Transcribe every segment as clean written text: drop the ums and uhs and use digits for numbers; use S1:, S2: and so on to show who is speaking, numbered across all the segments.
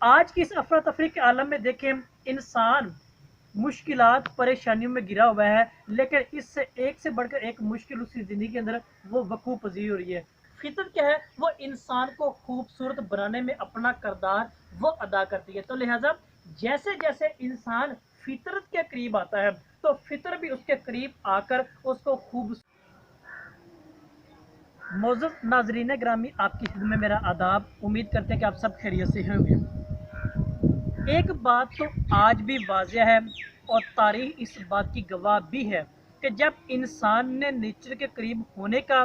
S1: आज की इस अफरा-तफरी के आलम में देखें, इंसान मुश्किलात परेशानियों में गिरा हुआ है, लेकिन इससे एक से बढ़कर एक मुश्किल उसकी ज़िंदगी के अंदर वो वक़ूफ़ पज़ीर हो रही है। फितरत क्या है? वो इंसान को खूबसूरत बनाने में अपना किरदार वो अदा करती है। तो लिहाजा जैसे जैसे इंसान फितरत के करीब आता है, तो फितर भी उसके करीब आकर उसको खूब। मोअज़्ज़ज़ नाज़रीन ग्रामी, आपकी खिदमत में मेरा आदाब। उम्मीद करते हैं कि आप सब खैरियत से होंगे। एक बात तो आज भी वाज़ेह है और तारीख़ इस बात की गवाह भी है कि जब इंसान ने नेचर के करीब होने का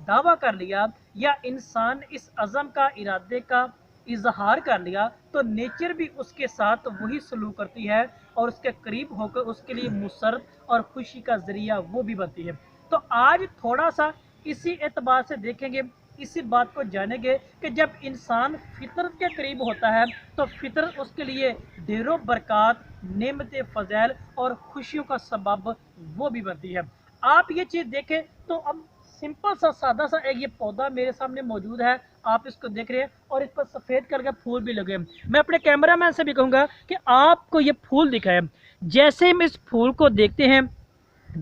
S1: दावा कर लिया या इंसान इस अज़म का इरादे का इजहार कर लिया, तो नेचर भी उसके साथ वही सलूक करती है और उसके करीब होकर उसके लिए मुसर्रत और खुशी का ज़रिया वो भी बनती है। तो आज थोड़ा सा इसी एतबार से देखेंगे, इसी बात को जानेंगे कि जब इंसान फितरत के करीब होता है तो फितरत उसके लिए ढेरों बरक़ात, नेमत फ़ज़ैल और खुशियों का सबब वो भी बनती है। आप ये चीज़ देखें तो अब सिंपल सा सादा सा एक ये पौधा मेरे सामने मौजूद है, आप इसको देख रहे हैं और इस पर सफ़ेद कलर के फूल भी लगे हैं। मैं अपने कैमरामैन से भी कहूँगा कि आपको ये फूल दिखाएं। जैसे हम इस फूल को देखते हैं,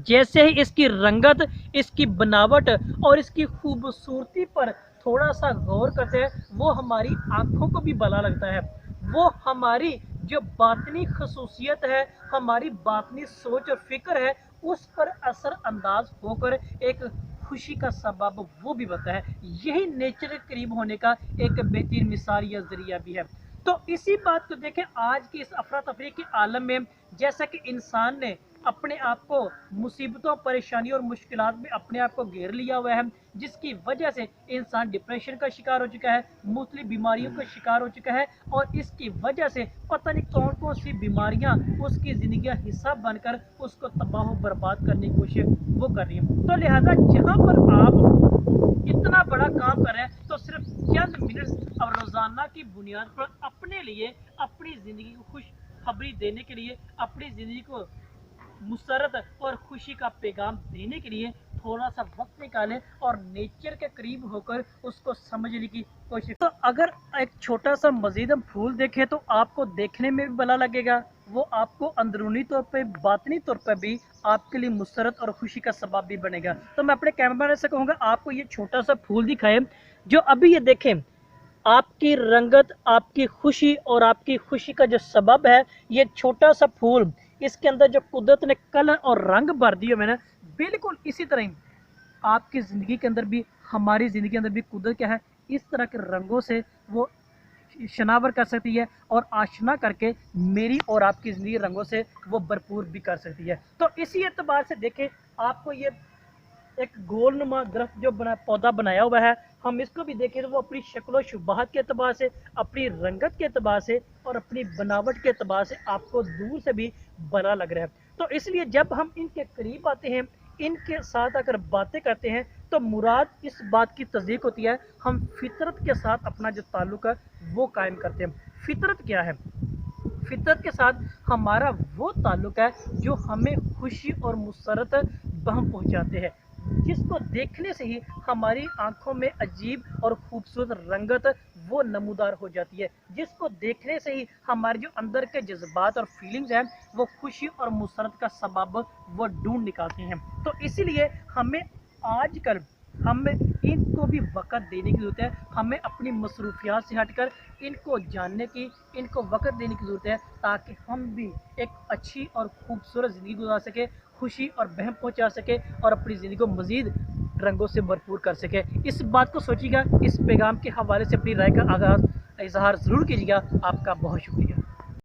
S1: जैसे ही इसकी रंगत, इसकी बनावट और इसकी खूबसूरती पर थोड़ा सा गौर करते हैं, वो हमारी आँखों को भी भला लगता है। वो हमारी जो बातनी खसूसियत है, हमारी बातनी सोच और फ़िक्र है, उस पर असर अंदाज होकर एक खुशी का सबब वो भी बनता है। यही नेचर के करीब होने का एक बेहतरीन मिसाल या ज़रिया भी है। तो इसी बात को देखें, आज की इस अफरा तफरी के आलम में जैसा कि इंसान ने अपने आप को मुसीबतों, परेशानी और मुश्किलात में अपने आप को घेर लिया हुआ है, जिसकी वजह से इंसान डिप्रेशन का शिकार हो चुका है, मुख्तलिफ बीमारियों का शिकार हो चुका है और इसकी वजह से पता नहीं कौन कौन सी बीमारियां उसकी ज़िंदगी का हिस्सा बनकर उसको तबाह बर्बाद करने की कोशिश वो कर रही है। तो लिहाजा जहाँ पर आप इतना बड़ा काम कर रहे हैं, तो सिर्फ चंद मिनट अब रोज़ाना की बुनियाद पर अपने लिए, अपनी ज़िंदगी को खुश खबरी देने के लिए, अपनी ज़िंदगी को मुसरत और खुशी का पैगाम देने के लिए थोड़ा सा वक्त निकालें और नेचर के करीब होकर उसको समझने की कोशिश। तो अगर एक छोटा सा मजीद हम फूल देखें तो आपको देखने में भी भला लगेगा, वो आपको अंदरूनी तौर पे, बातनी तौर पे भी आपके लिए मुसरत और खुशी का सबब भी बनेगा। तो मैं अपने कैमरा से कहूँगा आपको ये छोटा सा फूल दिखाएं, जो अभी ये देखें, आपकी रंगत, आपकी खुशी और आपकी खुशी का जो सबब है, ये छोटा सा फूल, इसके अंदर जो कुदरत ने कलर और रंग भर दिए मैंने, बिल्कुल इसी तरह ही आपकी ज़िंदगी के अंदर भी, हमारी ज़िंदगी के अंदर भी कुदरत क्या है, इस तरह के रंगों से वो शनावर कर सकती है और आशना करके मेरी और आपकी ज़िंदगी रंगों से वो भरपूर भी कर सकती है। तो इसी एतबार से देखें, आपको ये एक गोलनुमा दरख्त जो पौधा बनाया हुआ है, हम इसको भी देखें तो वो अपनी शक्ल शुबाहत के अतबार से, अपनी रंगत के अतबार से और अपनी बनावट के अतबार से आपको दूर से भी बड़ा लग रहा है। तो इसलिए जब हम इनके करीब आते हैं, इनके साथ अगर बातें करते हैं, तो मुराद इस बात की तस्दीक होती है, हम फितरत के साथ अपना जो ताल्लुक़ है वो कायम करते हैं। फितरत क्या है? फितरत के साथ हमारा वो ताल्लुक़ है जो हमें खुशी और मुसरत बहम पहुँचाते हैं, जिसको देखने से ही हमारी आंखों में अजीब और खूबसूरत रंगत वो नमूदार हो जाती है, जिसको देखने से ही हमारे जो अंदर के जज्बात और फीलिंग्स हैं वो खुशी और मुसरत का सबब वो ढूंढ निकालती हैं। तो इसीलिए हमें आजकल हमें इनको भी वक़्त देने की ज़रूरत है, हमें अपनी मसरूफियात से हटकर इनको जानने की, इनको वक़्त देने की ज़रूरत है, ताकि हम भी एक अच्छी और खूबसूरत ज़िंदगी गुजार सकें, खुशी और बहम पहुंचा सके और अपनी ज़िंदगी को मज़ीद रंगों से भरपूर कर सके। इस बात को सोचिएगा, इस पैगाम के हवाले से अपनी राय का इज़हार ज़रूर कीजिएगा। आपका बहुत शुक्रिया।